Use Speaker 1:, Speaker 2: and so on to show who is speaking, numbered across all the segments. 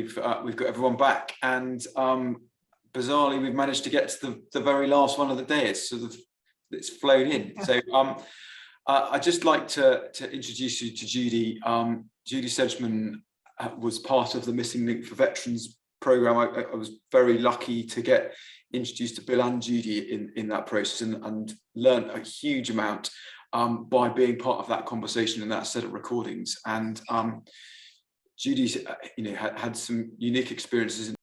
Speaker 1: we've got everyone back, and bizarrely we've managed to get to the very last one of the day. It's flown in. So I'd just like to introduce you to Judy. Judy Sedgeman was part of the Missing Link for Veterans program. I was very lucky to get introduced to Bill and Judy in that process, and learned a huge amount by being part of that conversation and that set of recordings. And Judy's had some unique experiences.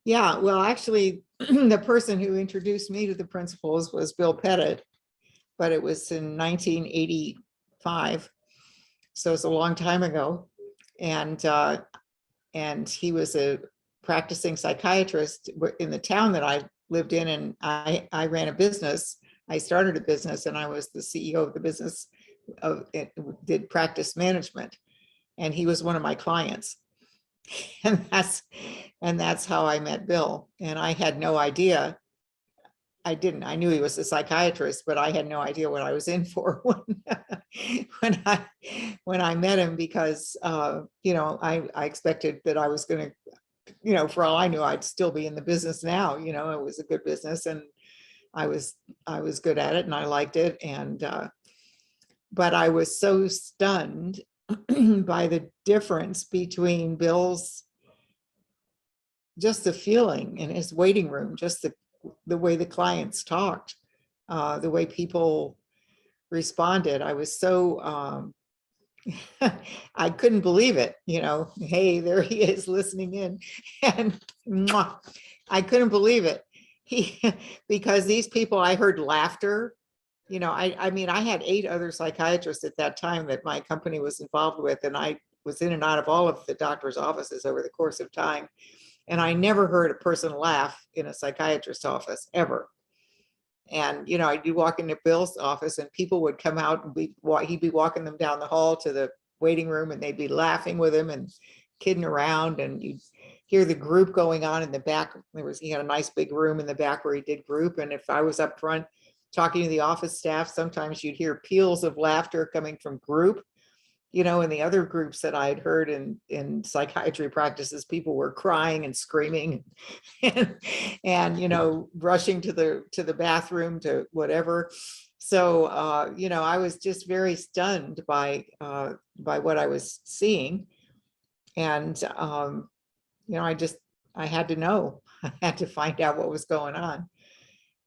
Speaker 2: Yeah, well, actually, the person who introduced me to the principles was Bill Pettit, but it was in 1985, so it's a long time ago. And he was a practicing psychiatrist in the town that I lived in, and I ran a business. I started a business, and I was the CEO of the business. Did practice management, and he was one of my clients, and that's how I met Bill. And I had no idea. I knew he was a psychiatrist, but I had no idea what I was in for when I met him, because I expected that I was going to, for all I knew, I'd still be in the business now. It was a good business, and I was good at it, and I liked it. And but I was so stunned by the difference between Bill's, just the feeling in his waiting room, just the way the clients talked, the way people responded. I was so, I couldn't believe it, hey, there he is listening in, and I couldn't believe it. Because these people, I heard laughter. I mean, I had 8 other psychiatrists at that time that my company was involved with, and I was in and out of all of the doctor's offices over the course of time. And I never heard a person laugh in a psychiatrist's office, ever. And, I'd be walking to Bill's office, and people would come out, and he'd be walking them down the hall to the waiting room, and they'd be laughing with him and kidding around, and you'd hear the group going on in the back. He had a nice big room in the back where he did group. And if I was up front talking to the office staff, sometimes you'd hear peals of laughter coming from group. In the other groups that I had heard in psychiatry practices, people were crying and screaming and rushing to the bathroom, to whatever. So I was just very stunned by what I was seeing. And I had to know. I had to find out what was going on.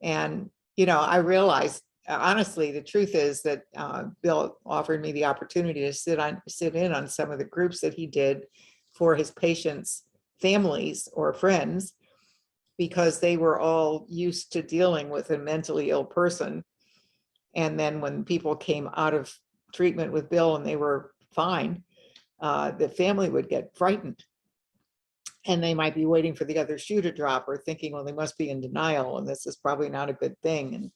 Speaker 2: And I realized, honestly, the truth is that Bill offered me the opportunity to sit in on some of the groups that he did for his patients' families or friends, because they were all used to dealing with a mentally ill person. And then when people came out of treatment with Bill and they were fine, the family would get frightened. And they might be waiting for the other shoe to drop, or thinking, well, they must be in denial, and this is probably not a good thing. And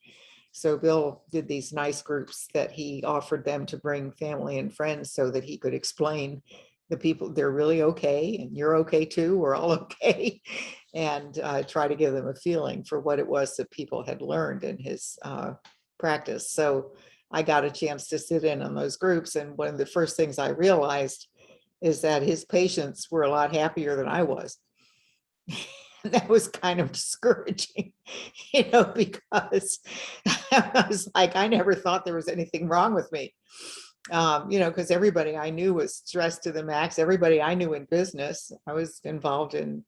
Speaker 2: so Bill did these nice groups that he offered them to bring family and friends, so that he could explain the people, they're really okay, and you're okay too, we're all okay, and try to give them a feeling for what it was that people had learned in his practice. So I got a chance to sit in on those groups, and one of the first things I realized is that his patients were a lot happier than I was. That was kind of discouraging, because I was like, I never thought there was anything wrong with me. Because everybody I knew was stressed to the max. Everybody I knew in business, I was involved in,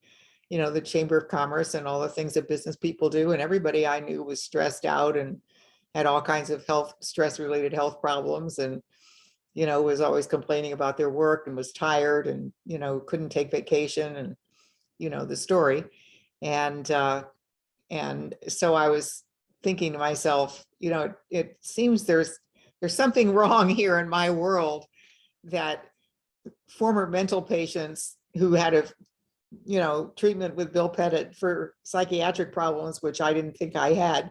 Speaker 2: the Chamber of Commerce and all the things that business people do. And everybody I knew was stressed out and had all kinds of stress-related health problems, and was always complaining about their work, and was tired, and couldn't take vacation, and the story. And so I was thinking to myself, it seems there's something wrong here in my world, that former mental patients who had a treatment with Bill Pettit for psychiatric problems, which I didn't think I had,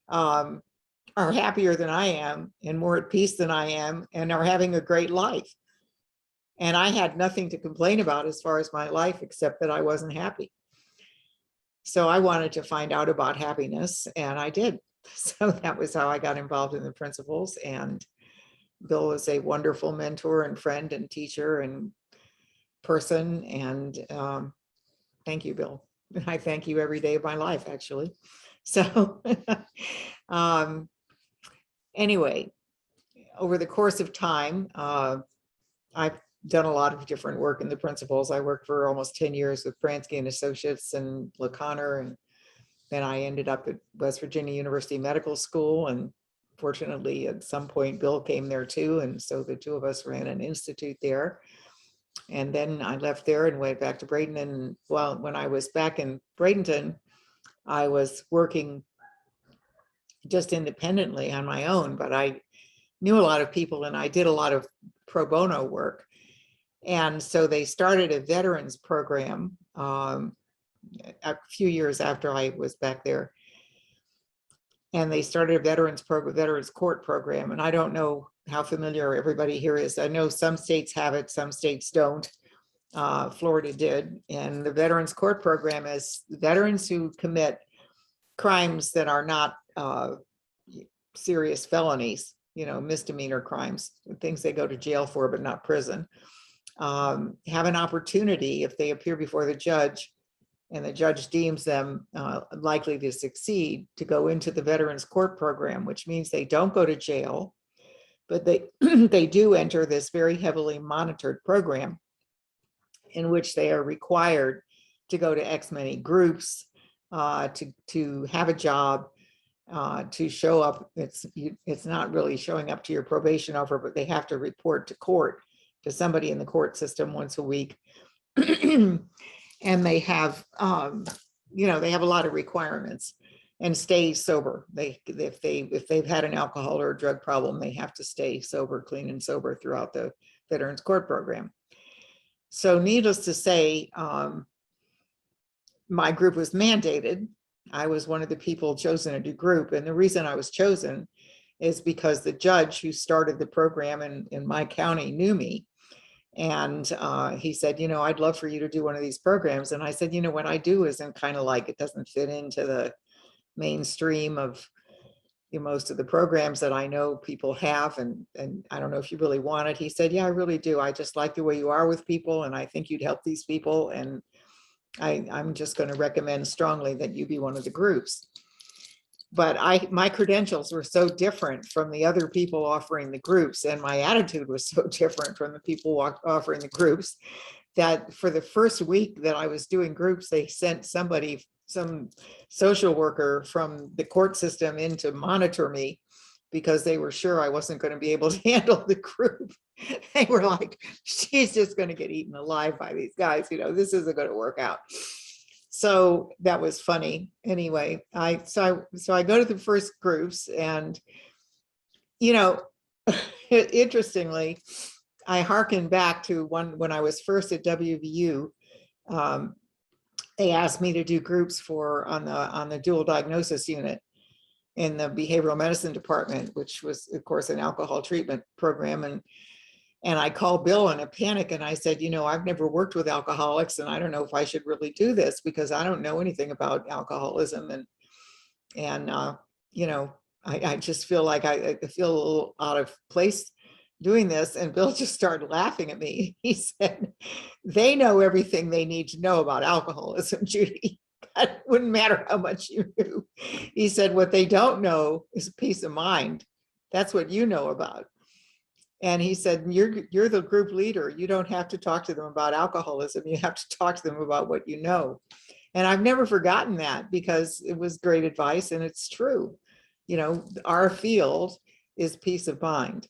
Speaker 2: are happier than I am, and more at peace than I am, and are having a great life. And I had nothing to complain about as far as my life, except that I wasn't happy. So I wanted to find out about happiness, and I did. So that was how I got involved in the principles. And Bill was a wonderful mentor and friend and teacher, and person. And thank you, Bill. I thank you every day of my life, actually. So anyway, over the course of time, I've done a lot of different work in the principals. I worked for almost 10 years with Bransky and Associates and LaConner, and then I ended up at West Virginia University Medical School. And fortunately, at some point, Bill came there too. And so the two of us ran an institute there. And then I left there and went back to Bradenton. And well, when I was back in Bradenton, I was working just independently on my own, but I knew a lot of people and I did a lot of pro bono work. And so they started a veterans program a few years after I was back there. And they started a veterans court program. And I don't know how familiar everybody here is. I know some states have it, some states don't. Florida did. And the veterans court program is veterans who commit crimes that are not serious felonies, you know, misdemeanor crimes, things they go to jail for, but not prison, have an opportunity if they appear before the judge and the judge deems them likely to succeed, to go into the veterans court program, which means they don't go to jail, but they they do enter this very heavily monitored program in which they are required to go to X many groups, to have a job, to show up. It's not really showing up to your probation officer, but they have to report to court, to somebody in the court system once a week. And they have, you know, they have a lot of requirements, and stay sober. If they've had an alcohol or a drug problem, they have to stay sober, clean and sober throughout the veterans court program. So needless to say, my group was mandated. I was one of the people chosen to do group. And the reason I was chosen is because the judge who started the program in my county knew me. And he said, you know, I'd love for you to do one of these programs. And I said, you know, what I do isn't kind of like, it doesn't fit into the mainstream of most of the programs that I know people have. And I don't know if you really want it. He said, yeah, I really do. I just like the way you are with people. And I think you'd help these people. And I'm just going to recommend strongly that you be one of the groups. But my credentials were so different from the other people offering the groups, and my attitude was so different from the people offering the groups, that for the first week that I was doing groups, they sent somebody, some social worker from the court system in to monitor me, because they were sure I wasn't going to be able to handle the group. They were like, she's just going to get eaten alive by these guys. You know, this isn't going to work out. So that was funny. Anyway, so I go to the first groups, and, you know, interestingly, I hearken back to when I was first at WVU. They asked me to do groups on the dual diagnosis unit in the behavioral medicine department, which was, of course, an alcohol treatment program. And I called Bill in a panic, and I said, you know, I've never worked with alcoholics, and I don't know if I should really do this, because I don't know anything about alcoholism. And you know, I just feel like I feel a little out of place doing this. And Bill just started laughing at me. He said, they know everything they need to know about alcoholism, Judy. It wouldn't matter how much you knew. He said, what they don't know is peace of mind. That's what you know about. And he said, you're the group leader. You don't have to talk to them about alcoholism. You have to talk to them about what you know. And I've never forgotten that, because it was great advice, and it's true. You know, our field is peace of mind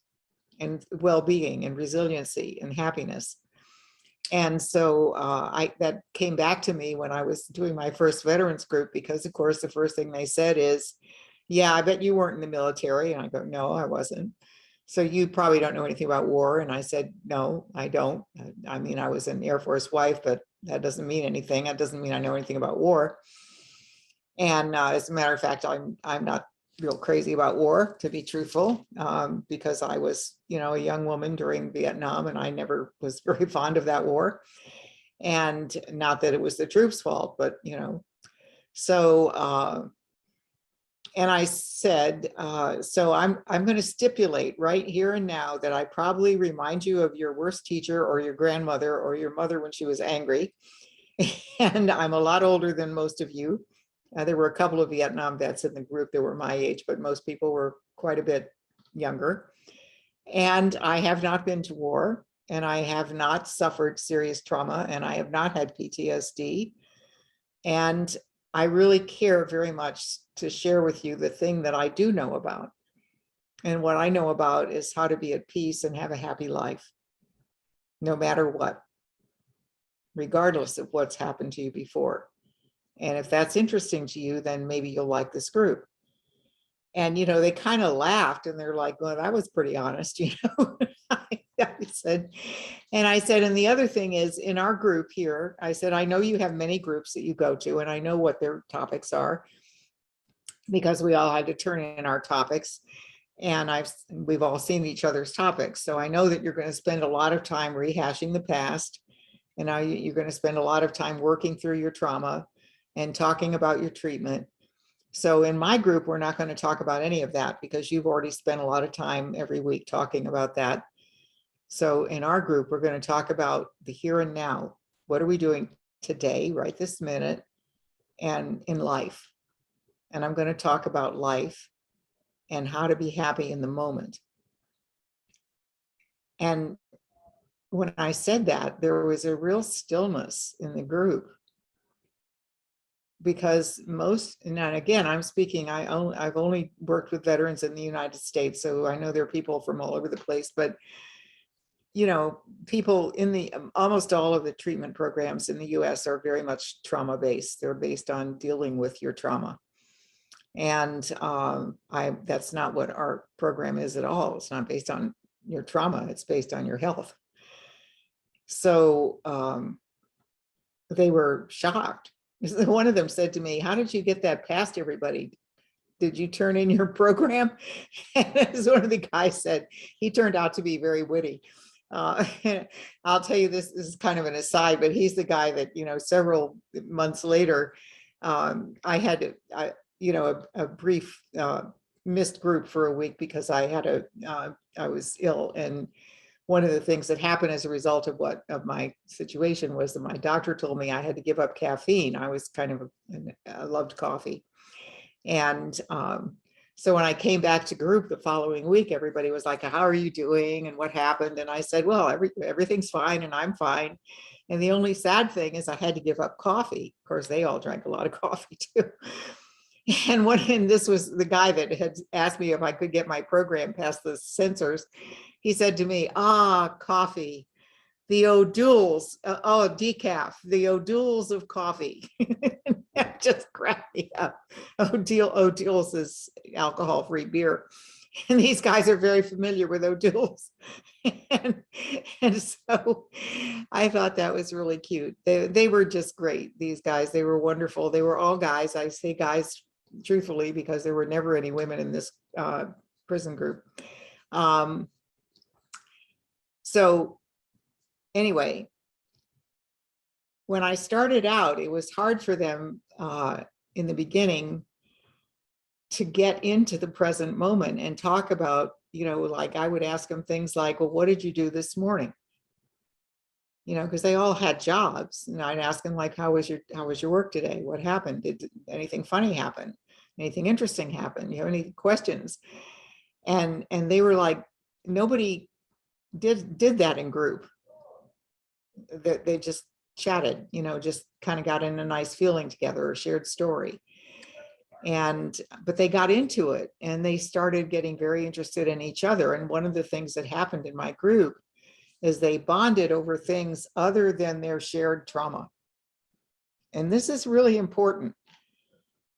Speaker 2: and well-being and resiliency and happiness. And so that came back to me when I was doing my first veterans group, because of course, the first thing they said is, yeah, I bet you weren't in the military. And I go, no, I wasn't. So you probably don't know anything about war. And I said, no, I don't. I mean, I was an Air Force wife, but that doesn't mean anything. That doesn't mean I know anything about war. And as a matter of fact, I'm not real crazy about war, to be truthful, because I was, you know, a young woman during Vietnam, and I never was very fond of that war. And not that it was the troops' fault, but, you know, so and I said, so I'm going to stipulate right here and now that I probably remind you of your worst teacher or your grandmother or your mother when she was angry. And I'm a lot older than most of you. There were a couple of Vietnam vets in the group that were my age, but most people were quite a bit younger. And I have not been to war, and I have not suffered serious trauma, and I have not had PTSD. And I really care very much to share with you the thing that I do know about. And what I know about is how to be at peace and have a happy life, no matter what, regardless of what's happened to you before. And if that's interesting to you, then maybe you'll like this group. And, they kind of laughed and they're like, well, that was pretty honest, I said, and the other thing is in our group here, I said, I know you have many groups that you go to, and I know what their topics are because we all had to turn in our topics, and we've all seen each other's topics. So I know that you're going to spend a lot of time rehashing the past, and now you're going to spend a lot of time working through your trauma and talking about your treatment. So in my group, we're not going to talk about any of that because you've already spent a lot of time every week talking about that. So in our group, we're going to talk about the here and now. What are we doing today, right this minute, and in life? And I'm going to talk about life and how to be happy in the moment. And when I said that, there was a real stillness in the group. Because and again, I'm speaking, I've only worked with veterans in the United States, so I know there are people from all over the place, but people in almost all of the treatment programs in the US are very much trauma based. They're based on dealing with your trauma. And that's not what our program is at all. It's not based on your trauma, it's based on your health. So they were shocked. One of them said to me, how did you get that past everybody? Did you turn in your program? And as one of the guys said, he turned out to be very witty. I'll tell you this is kind of an aside, but he's the guy that, several months later, I had a brief missed group for a week because I was ill. And one of the things that happened as a result of my situation was that my doctor told me I had to give up caffeine. I was I loved coffee. And so when I came back to group the following week, everybody was like, how are you doing? And what happened? And I said, well, everything's fine and I'm fine. And the only sad thing is I had to give up coffee. Of course, they all drank a lot of coffee too. And this was the guy that had asked me if I could get my program past the censors. He said to me, coffee, the O'Douls, decaf, the O'Douls of coffee. That just cracked me up. O'Douls is alcohol-free beer. And these guys are very familiar with O'Douls. and so I thought that was really cute. They were just great, these guys. They were wonderful. They were all guys. I say guys truthfully because there were never any women in this prison group. So anyway, when I started out, it was hard for them in the beginning to get into the present moment and talk about, like I would ask them things like, well, what did you do this morning? Because they all had jobs, and I'd ask them like, how was your work today? What happened? Did anything funny happen? Anything interesting happen? Any questions? And they were like, nobody did that in group. They just chatted, just kind of got in a nice feeling together or shared story. But they got into it and they started getting very interested in each other. And one of the things that happened in my group is they bonded over things other than their shared trauma. And this is really important,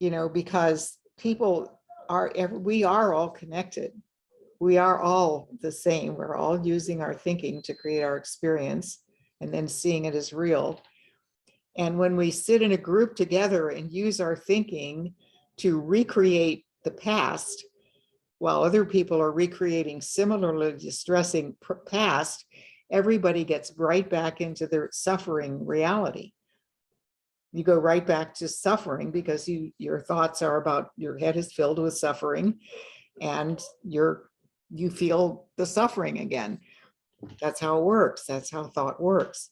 Speaker 2: because we are all connected. We are all the same. We're all using our thinking to create our experience and then seeing it as real. And when we sit in a group together and use our thinking to recreate the past, while other people are recreating similarly distressing past, everybody gets right back into their suffering reality. you go right back to suffering, because your thoughts are about, your head is filled with suffering, and you feel the suffering again. That's how it works. That's how thought works.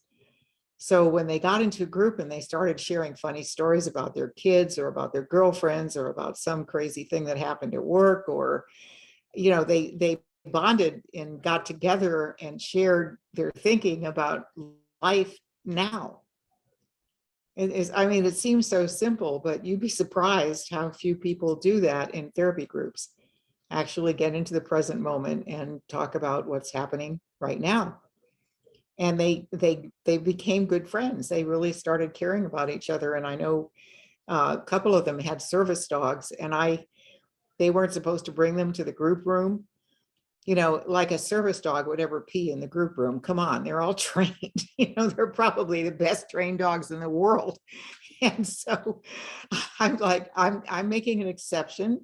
Speaker 2: So when they got into a group and they started sharing funny stories about their kids or about their girlfriends or about some crazy thing that happened at work, or, they bonded and got together and shared their thinking about life now. It seems so simple, but you'd be surprised how few people do that in therapy groups. Actually get into the present moment and talk about what's happening right now. And they became good friends. They really started caring about each other. And I know a couple of them had service dogs, and they weren't supposed to bring them to the group room. Like a service dog would ever pee in the group room. Come on, they're all trained. They're probably the best trained dogs in the world. And so I'm like, I'm making an exception,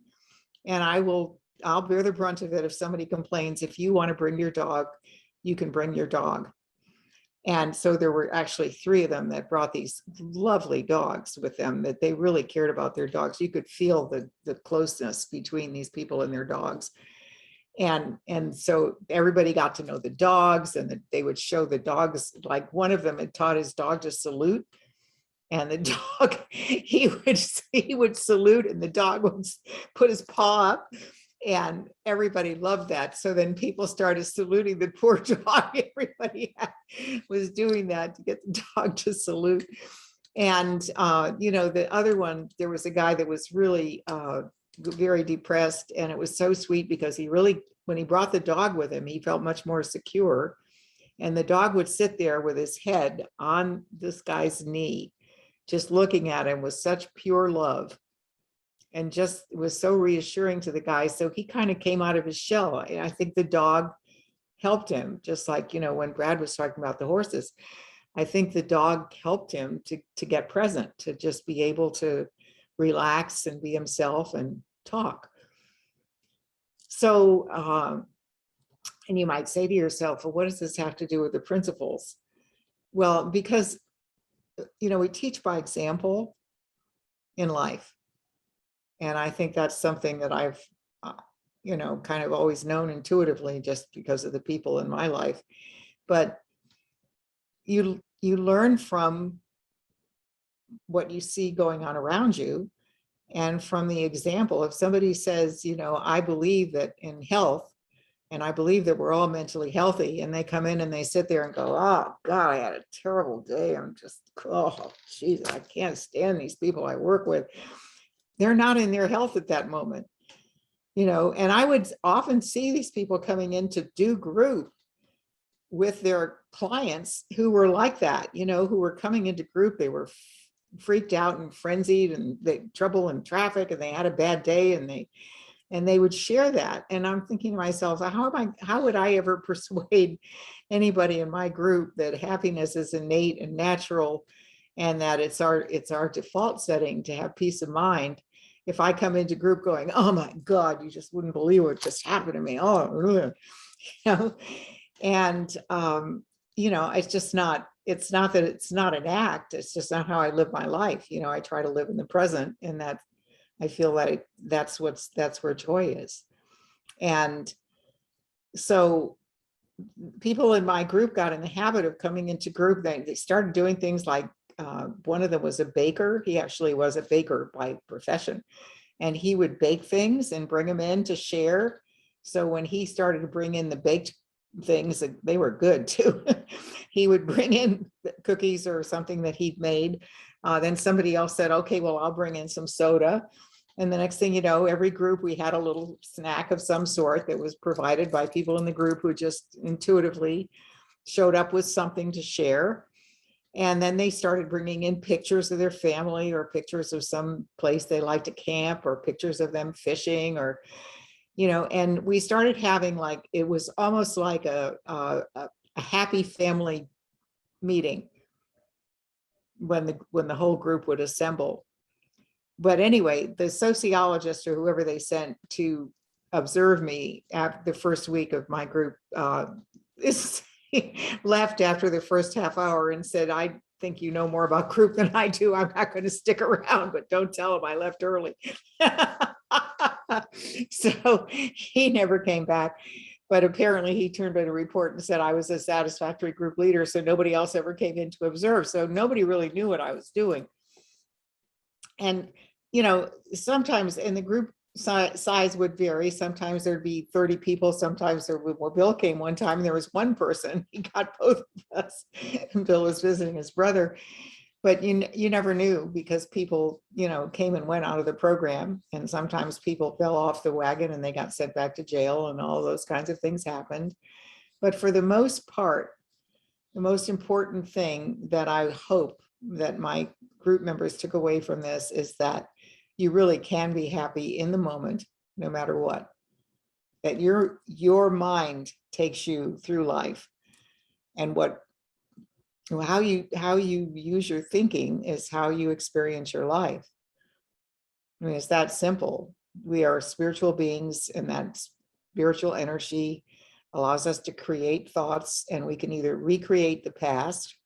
Speaker 2: and I'll bear the brunt of it if somebody complains. If you want to bring your dog, you can bring your dog. And so there were actually 3 of them that brought these lovely dogs with them, that they really cared about their dogs. You could feel the closeness between these people and their dogs. And so everybody got to know the dogs, and they would show the dogs, like one of them had taught his dog to salute. And the dog, he would salute, and the dog would put his paw up, and everybody loved that. So then people started saluting the poor dog. Everybody was doing that to get the dog to salute. And, the other one, there was a guy that was really very depressed, and it was so sweet because when he brought the dog with him, he felt much more secure. And the dog would sit there with his head on this guy's knee, just looking at him with such pure love, and just was so reassuring to the guy. So he kind of came out of his shell. And I think the dog helped him, just like, when Brad was talking about the horses. I think the dog helped him to get present, to just be able to relax and be himself and talk. So, and you might say to yourself, well, what does this have to do with the principles? Well, because, we teach by example in life. And I think that's something that I've, kind of always known intuitively, just because of the people in my life. But you learn from what you see going on around you, and from the example. If somebody says, I believe that in health, and I believe that we're all mentally healthy, and they come in and they sit there and go, oh God, I had a terrible day. I'm just, oh geez, I can't stand these people I work with. They're not in their health at that moment, and I would often see these people coming in to do group with their clients who were like that, who were coming into group. They were freaked out and frenzied, and they trouble in traffic, and they had a bad day, and they would share that. And I'm thinking to myself, how would I ever persuade anybody in my group that happiness is innate and natural, and that it's our default setting to have peace of mind, if I come into group going, oh my God, you just wouldn't believe what just happened to me. Oh, really? And it's just not, it's not that it's not an act. It's just not how I live my life. I try to live in the present, and that I feel like that's where joy is. And so people in my group got in the habit of coming into group. They started doing things like, one of them was a baker. He actually was a baker by profession, and he would bake things and bring them in to share. So when he started to bring in the baked things, they were good too. He would bring in cookies or something that he'd made. Then somebody else said, okay, well, I'll bring in some soda. And the next thing you know, every group, we had a little snack of some sort that was provided by people in the group who just intuitively showed up with something to share. And then they started bringing in pictures of their family, or pictures of some place they like to camp, or pictures of them fishing, or, and we started having, like, it was almost like a happy family meeting when the whole group would assemble. But anyway, the sociologist or whoever they sent to observe me after the first week of my group left after the first half hour and said, I think you know more about group than I do. I'm not going to stick around, but don't tell him I left early. So he never came back. But apparently he turned in a report and said I was a satisfactory group leader. So nobody else ever came in to observe. So nobody really knew what I was doing. And, sometimes in the group size would vary. Sometimes there'd be 30 people. Sometimes there would, well, Bill came one time and there was one person. He got both of us. And Bill was visiting his brother. But you never knew, because people, came and went out of the program. And sometimes people fell off the wagon and they got sent back to jail, and all those kinds of things happened. But for the most part, the most important thing that I hope that my group members took away from this is that you really can be happy in the moment, no matter what. That your mind takes you through life, and how you use your thinking is how you experience your life. I mean, it's that simple. We are spiritual beings, and that spiritual energy allows us to create thoughts, and we can either recreate the past,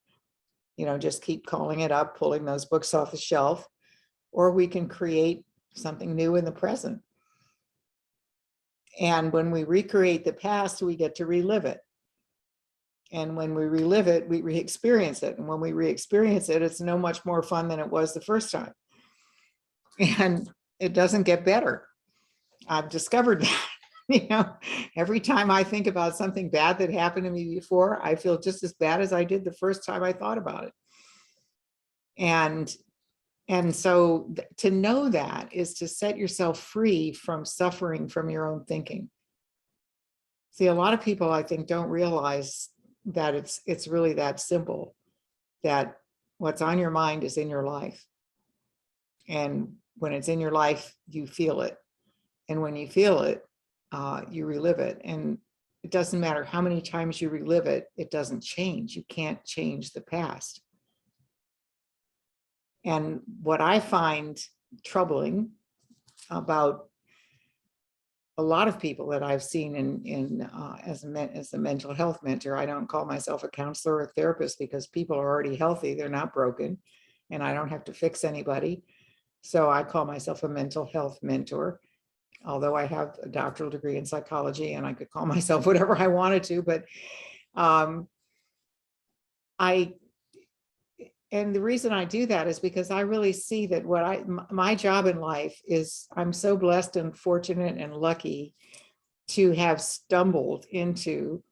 Speaker 2: just keep calling it up, pulling those books off the shelf, or we can create something new in the present. And when we recreate the past, we get to relive it. And when we relive it, we re-experience it. And when we re-experience it, it's no much more fun than it was the first time. And it doesn't get better. I've discovered that, every time I think about something bad that happened to me before, I feel just as bad as I did the first time I thought about it. And so to know that is to set yourself free from suffering from your own thinking. See, a lot of people, I think, don't realize that it's really that simple, that what's on your mind is in your life. And when it's in your life, you feel it. And when you feel it, you relive it. And it doesn't matter how many times you relive it, it doesn't change. You can't change the past. And what I find troubling about a lot of people that I've seen as a mental health mentor, I don't call myself a counselor or a therapist, because people are already healthy, they're not broken, and I don't have to fix anybody. So I call myself a mental health mentor, although I have a doctoral degree in psychology and I could call myself whatever I wanted to. But and the reason I do that is because I really see that my job in life is, I'm so blessed and fortunate and lucky to have stumbled into,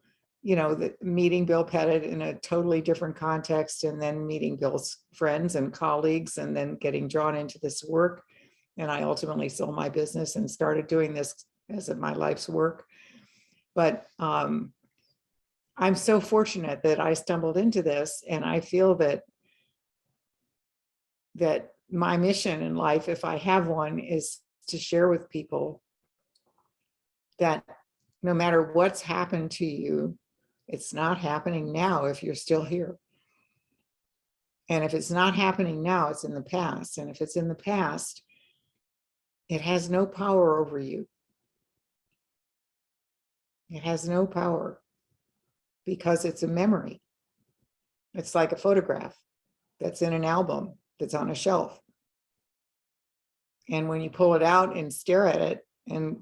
Speaker 2: meeting Bill Pettit in a totally different context, and then meeting Bill's friends and colleagues, and then getting drawn into this work. And I ultimately sold my business and started doing this as my life's work. But I'm so fortunate that I stumbled into this, and I feel that my mission in life, if I have one, is to share with people that no matter what's happened to you, it's not happening now if you're still here. And if it's not happening now, it's in the past. And if it's in the past, it has no power over you. It has no power, because it's a memory. It's like a photograph that's in an album that's on a shelf. And when you pull it out and stare at it and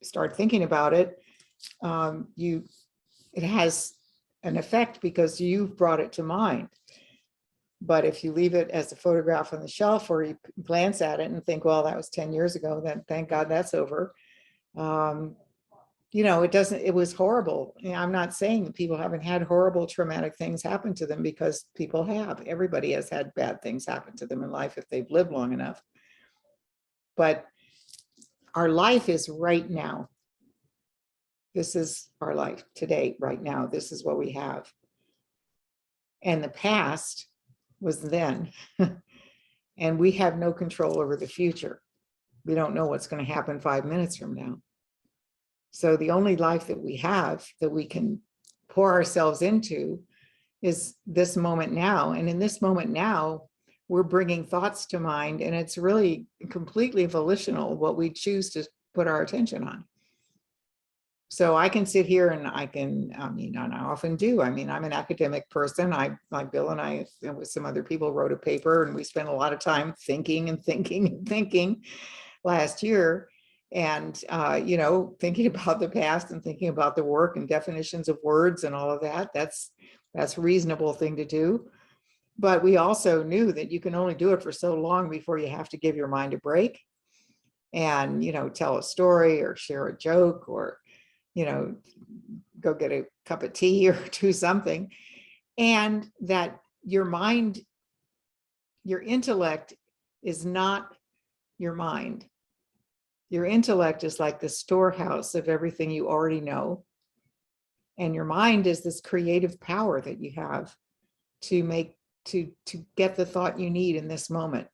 Speaker 2: start thinking about it, it has an effect because you've brought it to mind. But if you leave it as a photograph on the shelf, or you glance at it and think, well, that was 10 years ago, then thank God that's over. It was horrible. I'm not saying that people haven't had horrible traumatic things happen to them, because people have. Everybody has had bad things happen to them in life if they've lived long enough. But our life is right now. This is our life today, right now. This is what we have. And the past was then. And we have no control over the future. We don't know what's going to happen 5 minutes from now. So the only life that we have that we can pour ourselves into is this moment now. And in this moment now, we're bringing thoughts to mind, and it's really completely volitional what we choose to put our attention on. So I can sit here and I mean, and I often do. I mean, I'm an academic person. Like Bill and I, with some other people, wrote a paper, and we spent a lot of time thinking and thinking and thinking last year. And, thinking about the past and thinking about the work and definitions of words and all of that. That's a reasonable thing to do. But we also knew that you can only do it for so long before you have to give your mind a break and, tell a story or share a joke or, go get a cup of tea or do something. And that your mind, your intellect is not your mind. Your intellect is like the storehouse of everything you already know. And your mind is this creative power that you have to get the thought you need in this moment,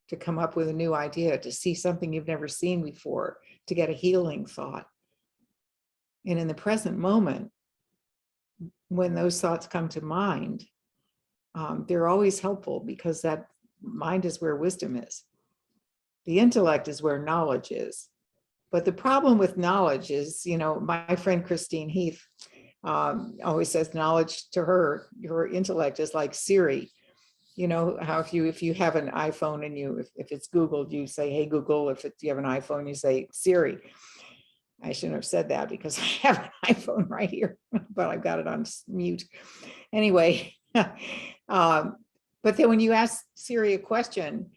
Speaker 2: to come up with a new idea, to see something you've never seen before, to get a healing thought. And in the present moment, when those thoughts come to mind, they're always helpful, because that mind is where wisdom is. The intellect is where knowledge is. But the problem with knowledge is, my friend Christine Heath always says knowledge to her, your intellect is like Siri. You know how if you have an iPhone and if it's Googled, you say, hey, Google. If you have an iPhone, you say Siri. I shouldn't have said that because I have an iPhone right here, but I've got it on mute. Anyway, but then when you ask Siri a question,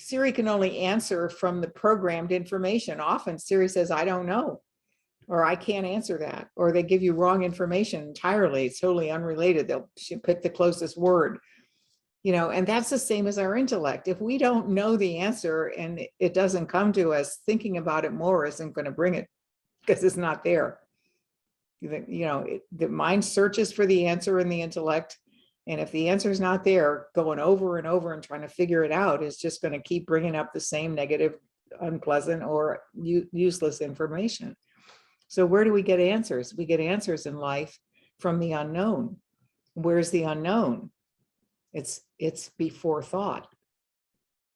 Speaker 2: Siri can only answer from the programmed information. Often Siri says, I don't know, or I can't answer that, or they give you wrong information entirely. It's totally unrelated. They'll pick the closest word. And that's the same as our intellect. If we don't know the answer and it doesn't come to us, thinking about it more isn't going to bring it, because it's not there. The mind searches for the answer in the intellect. And if the answer is not there, going over and over and trying to figure it out is just going to keep bringing up the same negative, unpleasant, or useless information. So where do we get answers? We get answers in life from the unknown. Where's the unknown? It's before thought.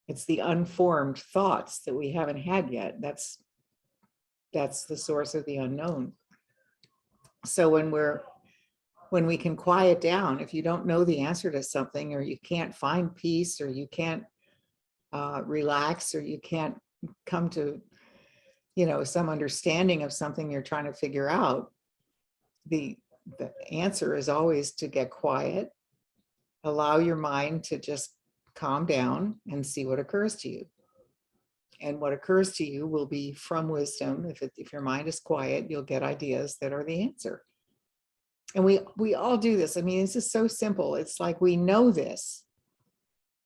Speaker 2: It's the unformed thoughts that we haven't had yet. That's the source of the unknown. So when we can quiet down, if you don't know the answer to something, or you can't find peace, or you can't relax, or you can't come to some understanding of something you're trying to figure out, the answer is always to get quiet. Allow your mind to just calm down and see what occurs to you. And what occurs to you will be from wisdom. If your mind is quiet, you'll get ideas that are the answer. And we all do this. I mean, this is so simple. It's like we know this.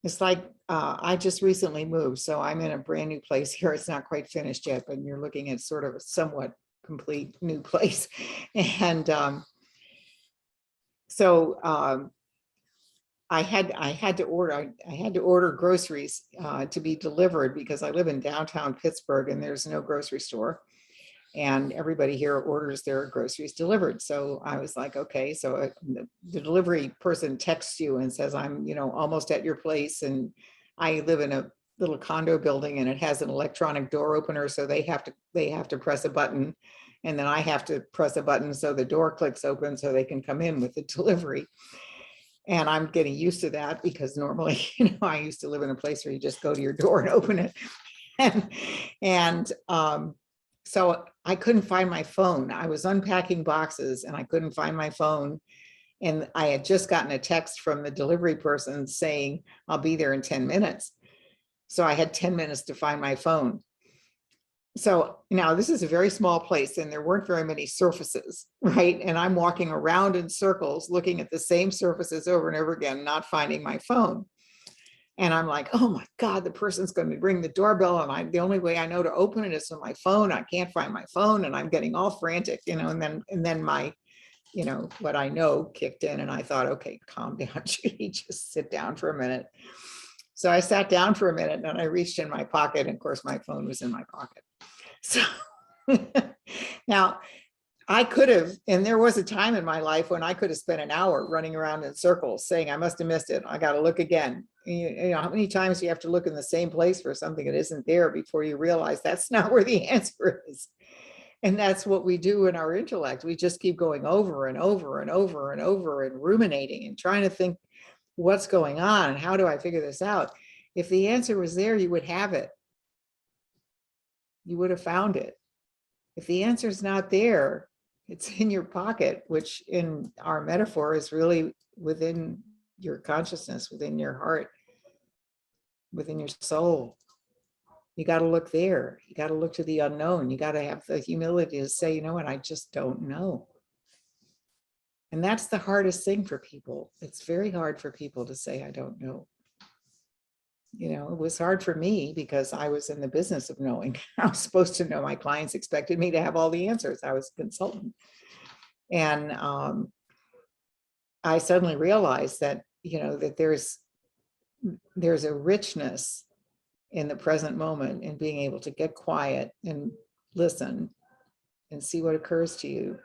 Speaker 2: It's like I just recently moved, so I'm in a brand new place here. It's not quite finished yet, but you're looking at sort of a somewhat complete new place. And I had to order groceries to be delivered, because I live in downtown Pittsburgh and there's no grocery store, and everybody here orders their groceries delivered. So I was like, okay, so the delivery person texts you and says, I'm almost at your place, and I live in a little condo building and it has an electronic door opener, so they have to press a button, and then I have to press a button so the door clicks open so they can come in with the delivery. And I'm getting used to that, because normally, I used to live in a place where you just go to your door and open it. and so I couldn't find my phone. I was unpacking boxes and I couldn't find my phone. And I had just gotten a text from the delivery person saying, I'll be there in 10 minutes. So I had 10 minutes to find my phone. So now this is a very small place and there weren't very many surfaces, right? And I'm walking around in circles, looking at the same surfaces over and over again, not finding my phone. And I'm like, oh my God, the person's going to ring the doorbell, and the only way I know to open it is with my phone. I can't find my phone, and I'm getting all frantic, and then my, what I know kicked in, and I thought, okay, calm down, Judy, just sit down for a minute. So I sat down for a minute and I reached in my pocket, and of course my phone was in my pocket. So now I could have, and there was a time in my life when I could have spent an hour running around in circles saying, I must have missed it. I got to look again. You know, how many times do you have to look in the same place for something that isn't there before you realize that's not where the answer is? And that's what we do in our intellect. We just keep going over and over and over and over and ruminating and trying to think what's going on and how do I figure this out? If the answer was there, you would have it. You would have found it. If the answer is not there, it's in your pocket, which in our metaphor is really within your consciousness, within your heart, within your soul. You got to look there. You got to look to the unknown. You got to have the humility to say, you know what, I just don't know. And that's the hardest thing for people. It's very hard for people to say, I don't know. You know, it was hard for me because I was in the business of knowing. I was supposed to know. My clients expected me to have all the answers. I was a consultant. And I suddenly realized that, you know, that there's a richness in the present moment in being able to get quiet and listen and see what occurs to you.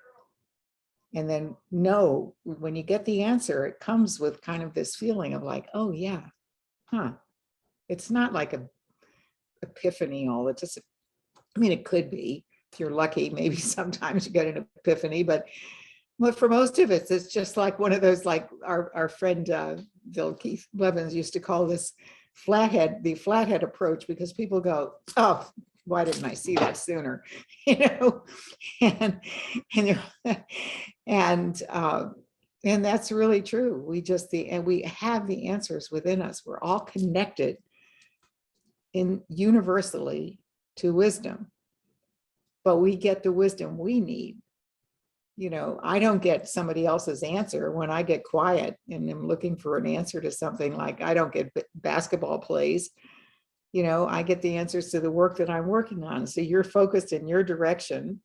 Speaker 2: And then know when you get the answer, it comes with kind of this feeling of like, oh yeah, huh. It's not like a epiphany all the time. I mean, it could be, if you're lucky, maybe sometimes you get an epiphany, but for most of it, it's just like one of those, like our friend Bill Keith Blevins used to call this the flathead approach, because people go, oh, why didn't I see that sooner? You know, and that's really true. We have the answers within us. We're all connected universally to wisdom, but we get the wisdom we need. You know, I don't get somebody else's answer when I get quiet and am looking for an answer to something. Like, I don't get basketball plays. You know, I get the answers to the work that I'm working on. So you're focused in your direction,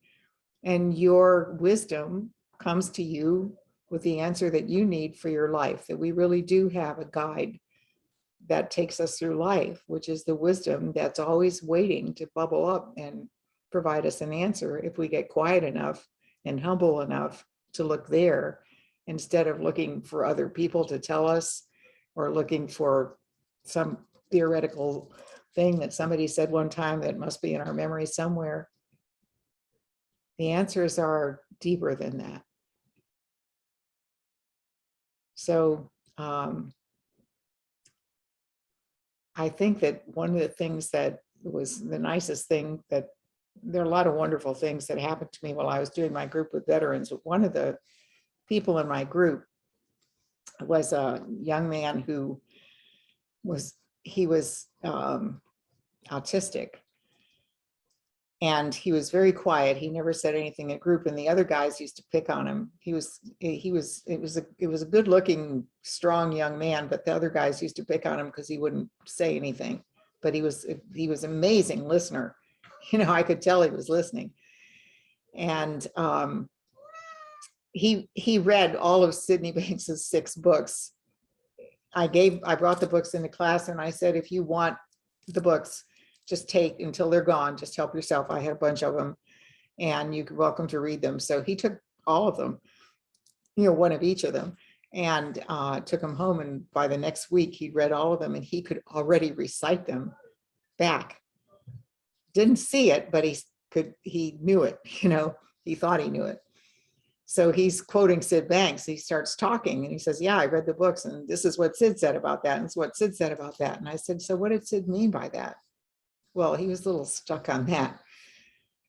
Speaker 2: and your wisdom comes to you with the answer that you need for your life. That we really do have a guide that takes us through life, which is the wisdom that's always waiting to bubble up and provide us an answer if we get quiet enough and humble enough to look there, instead of looking for other people to tell us, or looking for some theoretical thing that somebody said one time that must be in our memory somewhere. The answers are deeper than that. So I think that one of the things that was the nicest thing, that there are a lot of wonderful things that happened to me while I was doing my group with veterans. One of the people in my group was a young man who was autistic, and he was very quiet. He never said anything in group, and the other guys used to pick on him. It was a good looking, strong young man, but the other guys used to pick on him because he wouldn't say anything. But he was amazing listener. You know, I could tell he was listening. And he read all of Sydney Banks's 6 books. I brought the books into class, and I said, if you want the books, just take until they're gone. Just help yourself. I had a bunch of them, and you're welcome to read them. So he took all of them, you know, one of each of them, and took them home. And by the next week, he read all of them, and he could already recite them back. Didn't see it, but he knew it, you know, he thought he knew it. So he's quoting Sid Banks. He starts talking and he says, yeah, I read the books, and this is what Sid said about that, and it's what Sid said about that. And I said, so what did Sid mean by that? Well, he was a little stuck on that.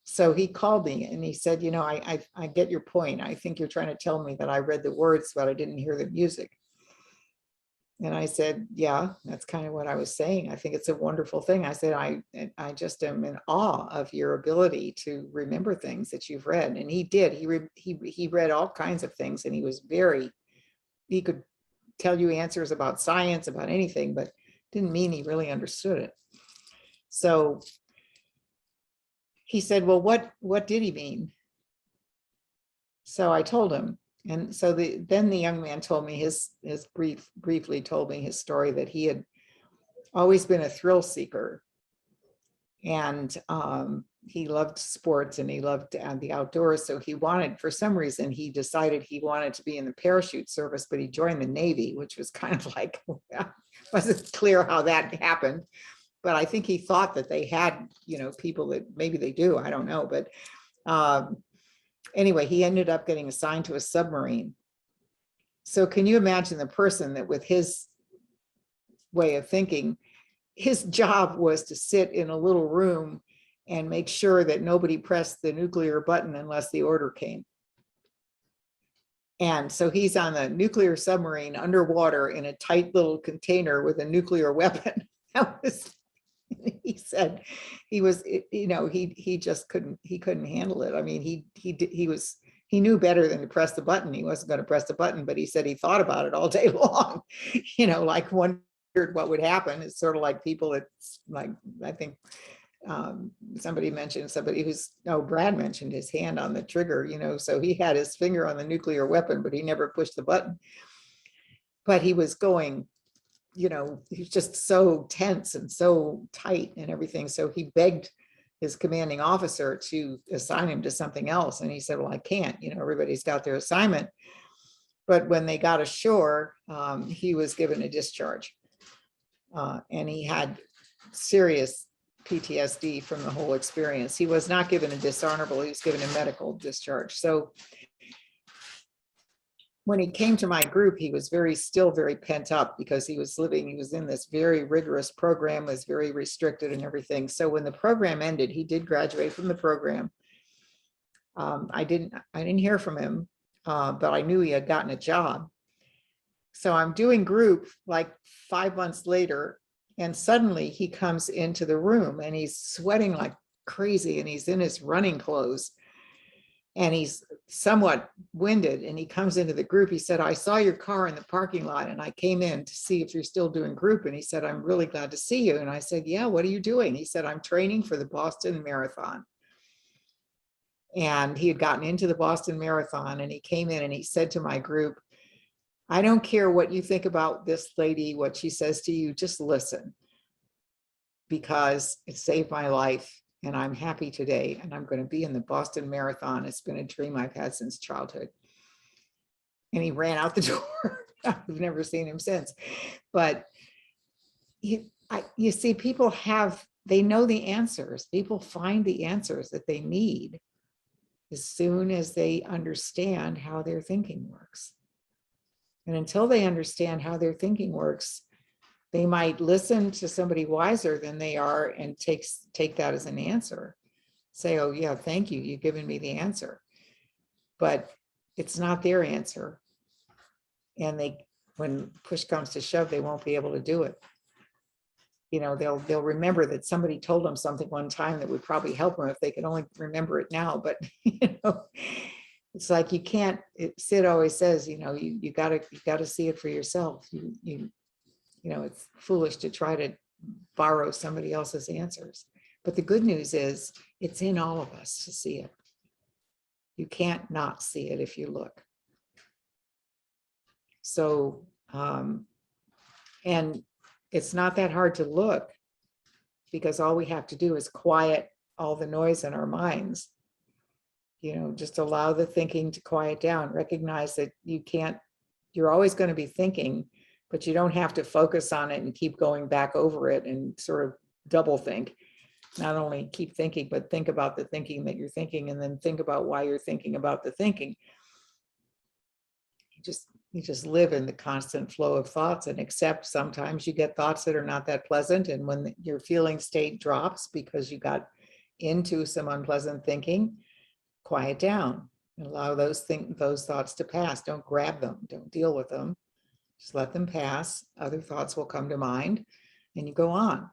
Speaker 2: So he called me and he said, you know, I get your point. I think you're trying to tell me that I read the words, but I didn't hear the music. And I said, yeah, that's kind of what I was saying. I think it's a wonderful thing. I said, I just am in awe of your ability to remember things that you've read. And he did. He read all kinds of things, and he could tell you answers about science, about anything, but didn't mean he really understood it. So he said, well, what did he mean? So I told him. And so then the young man told me briefly told me his story, that he had always been a thrill seeker, and he loved sports, and he loved the outdoors. So for some reason, he decided he wanted to be in the parachute service, but he joined the Navy, which was kind of like, wasn't clear how that happened. But I think he thought that they had, you know, people that maybe they do, I don't know, but Anyway, he ended up getting assigned to a submarine. So can you imagine the person that with his way of thinking, his job was to sit in a little room and make sure that nobody pressed the nuclear button unless the order came. And so he's on a nuclear submarine underwater in a tight little container with a nuclear weapon. That was, he said he was, he just couldn't handle it. I mean, he knew better than to press the button. He wasn't going to press the button, but he said he thought about it all day long, like wondered what would happen. It's sort of like people that's like, I think somebody who's, Brad mentioned his hand on the trigger, so he had his finger on the nuclear weapon, but he never pushed the button. But he was going, he's just so tense and so tight and everything. So he begged his commanding officer to assign him to something else. And he said, well, I can't, everybody's got their assignment. But when they got ashore, he was given a discharge. And he had serious PTSD from the whole experience. He was not given a dishonorable, he was given a medical discharge. So when he came to my group, he was still very pent up because he was in this very rigorous program, was very restricted and everything. So when the program ended, he did graduate from the program. I didn't hear from him, but I knew he had gotten a job. So I'm doing group like 5 months later, and suddenly he comes into the room and he's sweating like crazy and he's in his running clothes and he's somewhat winded, and he comes into the group. He said, I saw your car in the parking lot and I came in to see if you're still doing group. And he said, I'm really glad to see you. And I said, yeah, what are you doing? He said, I'm training for the Boston Marathon. And he had gotten into the Boston Marathon, and he came in and he said to my group, I don't care what you think about this lady, what she says to you, just listen, because it saved my life and I'm happy today, and I'm going to be in the Boston Marathon. It's been a dream I've had since childhood. And he ran out the door. I've never seen him since. But you see, people they know the answers. People find the answers that they need as soon as they understand how their thinking works. And until they understand how their thinking works, they might listen to somebody wiser than they are and take that as an answer. Say, oh yeah, thank you, you've given me the answer. But it's not their answer. And when push comes to shove, they won't be able to do it. They'll remember that somebody told them something one time that would probably help them if they could only remember it now. But it's like you can't. Sid always says, you gotta see it for yourself. It's foolish to try to borrow somebody else's answers. But the good news is it's in all of us to see it. You can't not see it if you look. So, and it's not that hard to look, because all we have to do is quiet all the noise in our minds. Just allow the thinking to quiet down. Recognize that you're always going to be thinking, but you don't have to focus on it and keep going back over it and sort of double think. Not only keep thinking, but think about the thinking that you're thinking, and then think about why you're thinking about the thinking. You just live in the constant flow of thoughts, and accept sometimes you get thoughts that are not that pleasant. And when your feeling state drops because you got into some unpleasant thinking, quiet down and allow those thoughts to pass. Don't grab them, don't deal with them. Just let them pass. Other thoughts will come to mind and you go on.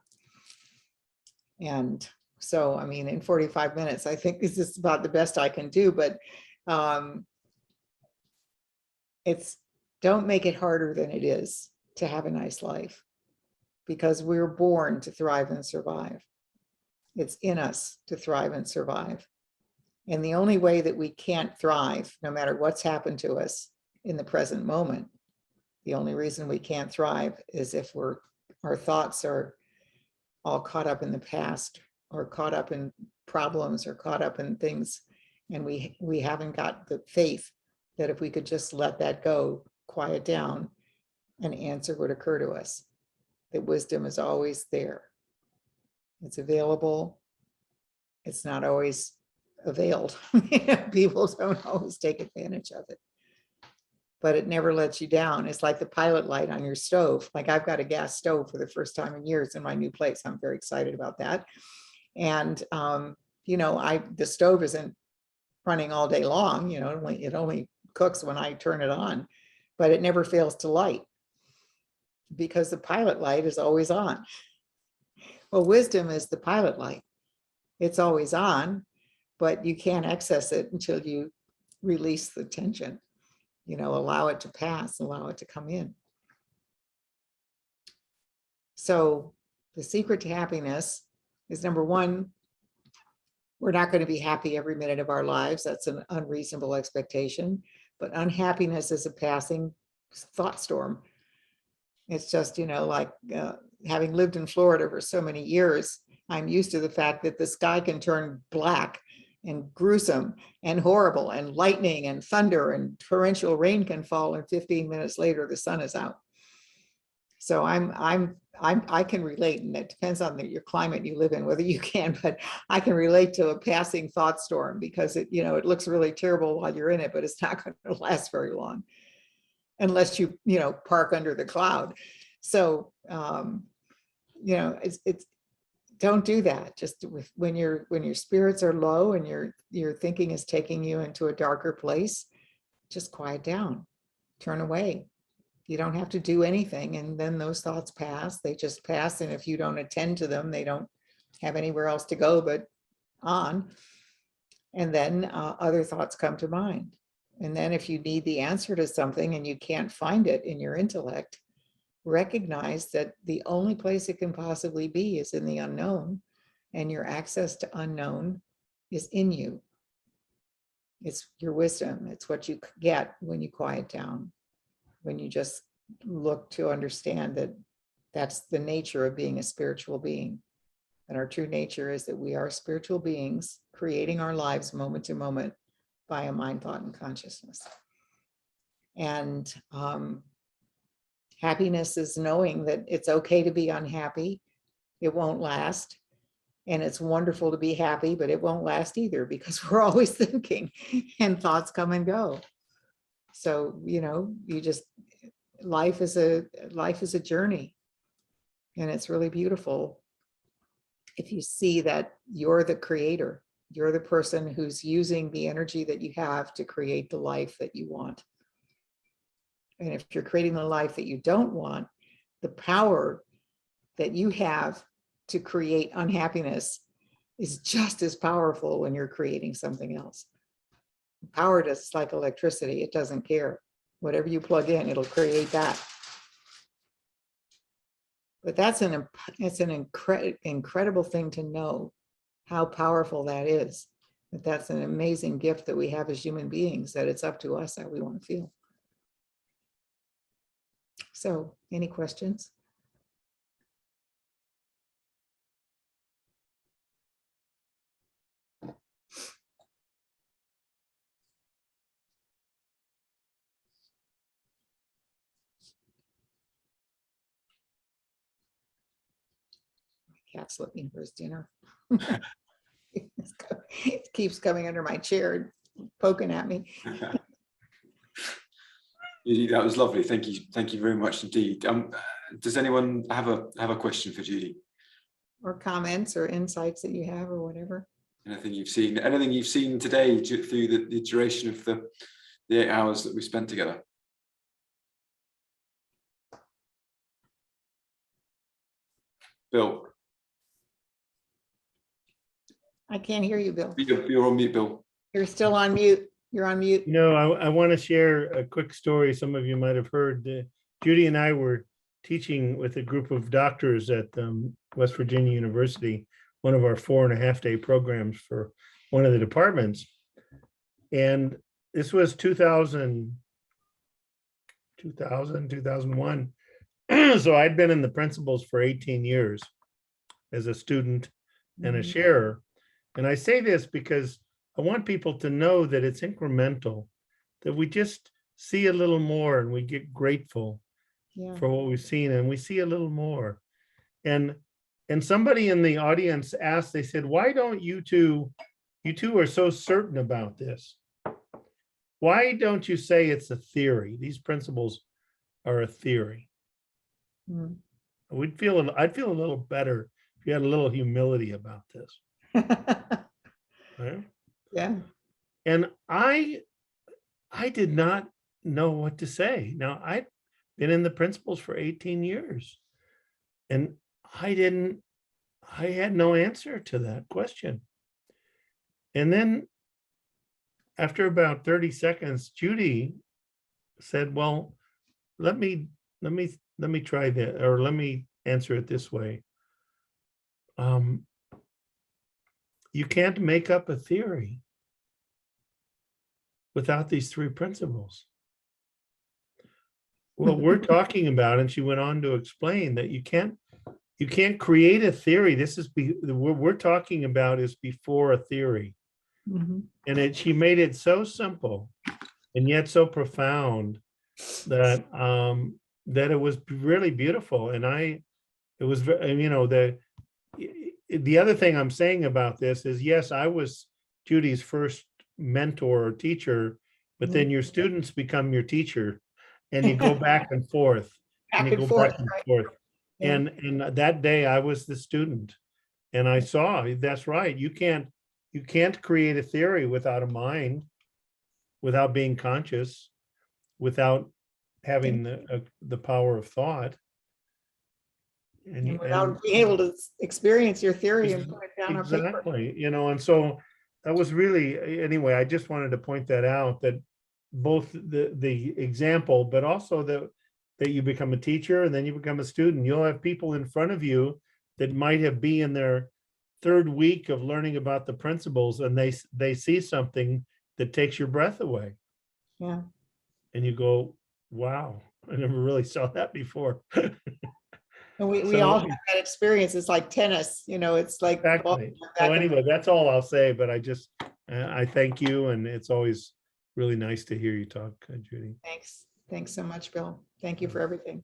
Speaker 2: And so, in 45 minutes, I think this is about the best I can do, but don't make it harder than it is to have a nice life, because we're born to thrive and survive. It's in us to thrive and survive. And the only way that we can't thrive, no matter what's happened to us in the present moment, the only reason we can't thrive is if our thoughts are all caught up in the past, or caught up in problems, or caught up in things, and we haven't got the faith that if we could just let that go, quiet down, an answer would occur to us. That wisdom is always there. It's available. It's not always availed. People don't always take advantage of it, but it never lets you down. It's like the pilot light on your stove. Like I've got a gas stove for the first time in years in my new place. I'm very excited about that. And, the stove isn't running all day long, it only cooks when I turn it on, but it never fails to light because the pilot light is always on. Well, wisdom is the pilot light. It's always on, but you can't access it until you release the tension, allow it to pass, allow it to come in. So the secret to happiness is, number one, we're not going to be happy every minute of our lives. That's an unreasonable expectation, but unhappiness is a passing thought storm. It's just, having lived in Florida for so many years, I'm used to the fact that the sky can turn black and gruesome and horrible, and lightning and thunder and torrential rain can fall, and 15 minutes later the sun is out. So I can relate, and it depends on your climate you live in, whether you can, but I can relate to a passing thought storm because it looks really terrible while you're in it, but it's not going to last very long unless you park under the cloud. So it's don't do that. Just when your spirits are low and your thinking is taking you into a darker place, just quiet down, turn away. You don't have to do anything, and then those thoughts pass. They just pass, and if you don't attend to them, they don't have anywhere else to go but on. And then other thoughts come to mind. And then if you need the answer to something and you can't find it in your intellect, recognize that the only place it can possibly be is in the unknown, and your access to unknown is in you. It's your wisdom. It's what you get when you quiet down, when you just look to understand that that's the nature of being a spiritual being. And our true nature is that we are spiritual beings creating our lives moment to moment by a mind, thought, and consciousness. And happiness is knowing that it's okay to be unhappy. It won't last. And it's wonderful to be happy, but it won't last either, because we're always thinking and thoughts come and go. So, life is a journey, and it's really beautiful if you see that you're the creator. You're the person who's using the energy that you have to create the life that you want. And if you're creating the life that you don't want, the power that you have to create unhappiness is just as powerful when you're creating something else. Power is like electricity. It doesn't care. Whatever you plug in, it'll create that. But it's an incredible thing to know how powerful that is. That's an amazing gift that we have as human beings, that it's up to us how we want to feel. So, any questions? Cat's looking for his dinner. It keeps coming under my chair, poking at me.
Speaker 1: Judy, that was lovely. Thank you very much indeed. Does anyone have a question for Judy?
Speaker 2: Or comments or insights that you have or whatever?
Speaker 1: Anything you've seen today through the duration of the 8 hours that we spent together? Bill.
Speaker 2: I can't hear you, Bill.
Speaker 1: You're on mute, Bill.
Speaker 2: You're still on mute. You're on mute.
Speaker 3: I want to share a quick story. Some of you might have heard. Judy and I were teaching with a group of doctors at West Virginia University, one of our 4.5-day programs for one of the departments. And this was 2001. So I'd been in the principals for 18 years as a student and a sharer. And I say this because I want people to know that it's incremental, that we just see a little more and we get grateful for what we've seen, and we see a little more. And somebody in the audience asked, they said, why don't you two, you two are so certain about this. Why don't you say it's a theory? These principles are a theory.
Speaker 2: Mm.
Speaker 3: I'd feel a little better if you had a little humility about this. Right?
Speaker 2: Yeah.
Speaker 3: And I did not know what to say. Now, I've been in the principles for 18 years, and I had no answer to that question. And then after about 30 seconds, Judy said, well, let me try that, or let me answer it this way. You can't make up a theory without these three principles. What we're talking about, and she went on to explain that you can't create a theory. This is what we're talking about is before a theory.
Speaker 2: Mhm.
Speaker 3: And she made it so simple and yet so profound that that it was really beautiful. And it was, you know, the other thing I'm saying about this is, yes, I was Judy's first mentor or teacher, but then your students become your teacher, and you go back and forth,
Speaker 2: Back and forth, right. Yeah.
Speaker 3: And that day I was the student, and I saw that's right. You can't create a theory without a mind, without being conscious, without having the power of thought.
Speaker 2: And without being able to experience your theory and put it down on paper.
Speaker 3: Exactly, you know, and so that was really, anyway, I just wanted to point that out, that both the example, but also that you become a teacher and then you become a student. You'll have people in front of you that might have been in their third week of learning about the principles, and they see something that takes your breath away.
Speaker 2: Yeah.
Speaker 3: And you go, wow, I never really saw that before.
Speaker 2: And we all have that experience. It's like tennis, you know, it's like.
Speaker 3: Exactly. So anyway, that's all I'll say, but I thank you, and it's always really nice to hear you talk, Judy.
Speaker 2: Thanks. Thanks so much, Bill. Thank you for everything.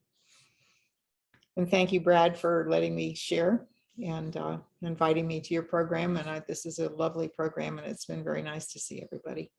Speaker 2: And thank you, Brad, for letting me share and inviting me to your program. And this is a lovely program, and it's been very nice to see everybody.